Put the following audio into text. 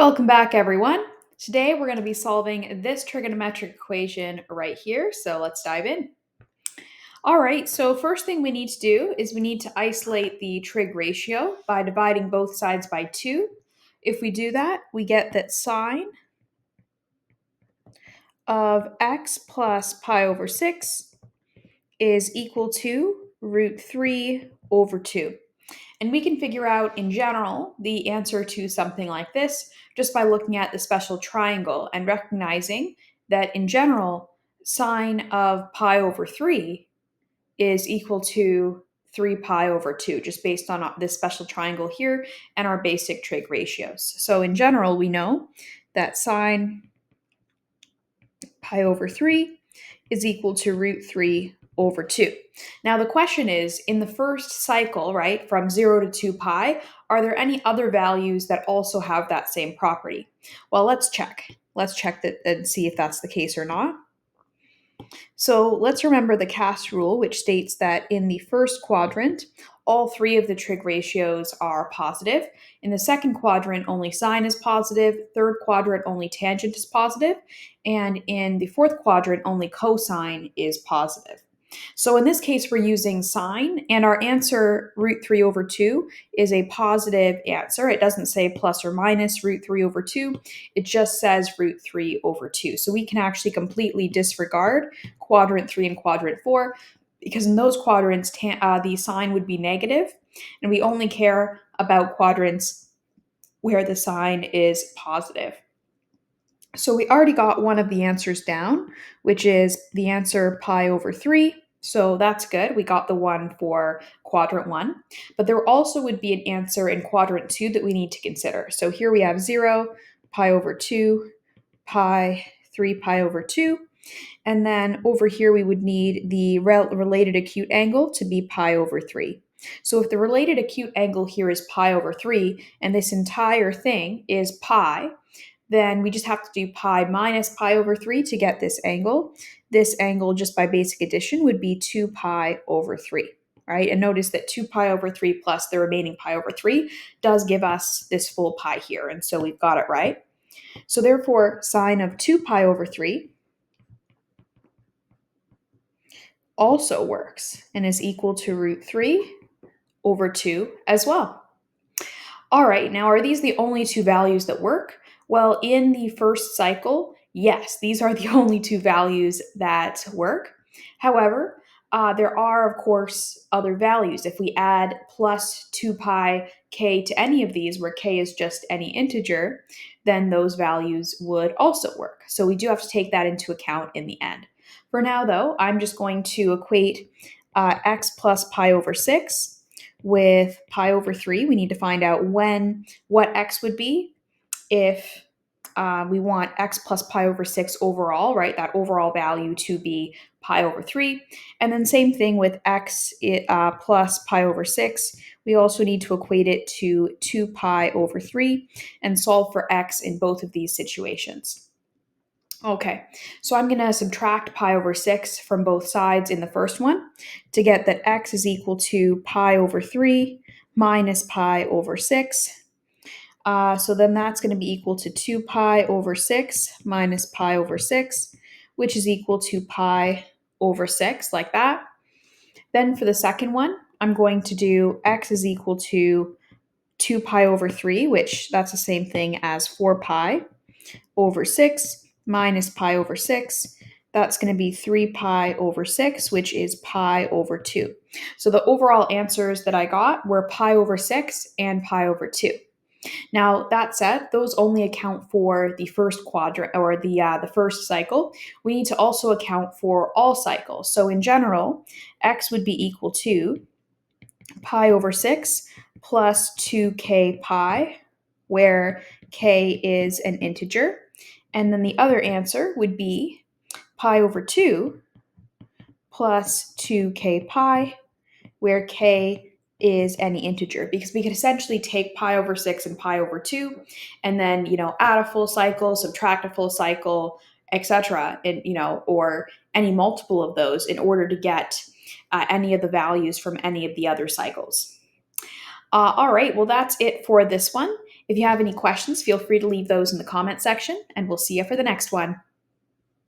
Welcome back, everyone. Today we're going to be solving this trigonometric equation right here, so let's dive in. All right, so first thing we need to do is we need to isolate the trig ratio by dividing both sides by 2. If we do that, we get that sine of x plus pi over 6 is equal to root 3 over 2. And we can figure out, in general, the answer to something like this just by looking at the special triangle and recognizing that, in general, sine of pi over 3 is equal to 3 pi over 2, just based on this special triangle here and our basic trig ratios. So, in general, we know that sine pi over 3 is equal to root 3 over 2. Now the question is, in the first cycle, right, from 0 to 2 pi, are there any other values that also have that same property? Well, let's check. Let's check that and see if that's the case or not. So let's remember the CAST rule, which states that in the first quadrant, all three of the trig ratios are positive. In the second quadrant, only sine is positive. Third quadrant, only tangent is positive. And in the fourth quadrant, only cosine is positive. So in this case, we're using sine, and our answer, root 3 over 2, is a positive answer. It doesn't say plus or minus root 3 over 2. It just says root 3 over 2. So we can actually completely disregard quadrant 3 and quadrant 4, because in those quadrants, the sign would be negative, and we only care about quadrants where the sign is positive. So we already got one of the answers down, which is the answer pi over 3. So that's good. We got the one for quadrant 1. But there also would be an answer in quadrant 2 that we need to consider. So here we have 0, pi over 2, pi, 3 pi over 2. And then over here we would need the related acute angle to be pi over 3. So if the related acute angle here is pi over 3, and this entire thing is pi, then we just have to do pi minus pi over 3 to get this angle. This angle, just by basic addition, would be 2 pi over 3, right? And notice that 2 pi over 3 plus the remaining pi over 3 does give us this full pi here, and so we've got it right. So therefore, sine of 2 pi over 3 also works and is equal to root 3 over 2 as well. All right, now are these the only two values that work? Well, in the first cycle, yes, these are the only two values that work. However, there are, of course, other values. If we add plus 2 pi k to any of these, where k is just any integer, then those values would also work. So we do have to take that into account in the end. For now, though, I'm just going to equate x plus pi over 6 with pi over 3. We need to find out what x would be if we want x plus pi over 6 overall, right? That overall value to be pi over 3. And then same thing with x plus pi over 6. We also need to equate it to 2 pi over 3 and solve for x in both of these situations. Okay, so I'm going to subtract pi over 6 from both sides in the first one to get that x is equal to pi over 3 minus pi over 6. So then that's going to be equal to 2 pi over 6 minus pi over 6, which is equal to pi over 6, like that. Then for the second one, I'm going to do x is equal to 2 pi over 3, which that's the same thing as 4 pi over 6 minus pi over 6. That's going to be 3 pi over 6, which is pi over 2. So the overall answers that I got were pi over 6 and pi over 2. Now, that said, those only account for the first quadrant, or the first cycle. We need to also account for all cycles. So in general, x would be equal to pi over 6 plus 2k pi, where k is an integer. And then the other answer would be pi over 2 plus 2k pi, where k is any integer, because we could essentially take pi over 6 and pi over 2 and then, add a full cycle, subtract a full cycle, etc., and or any multiple of those in order to get any of the values from any of the other cycles. All right, well, that's it for this one. If you have any questions, feel free to leave those in the comment section, and we'll see you for the next one.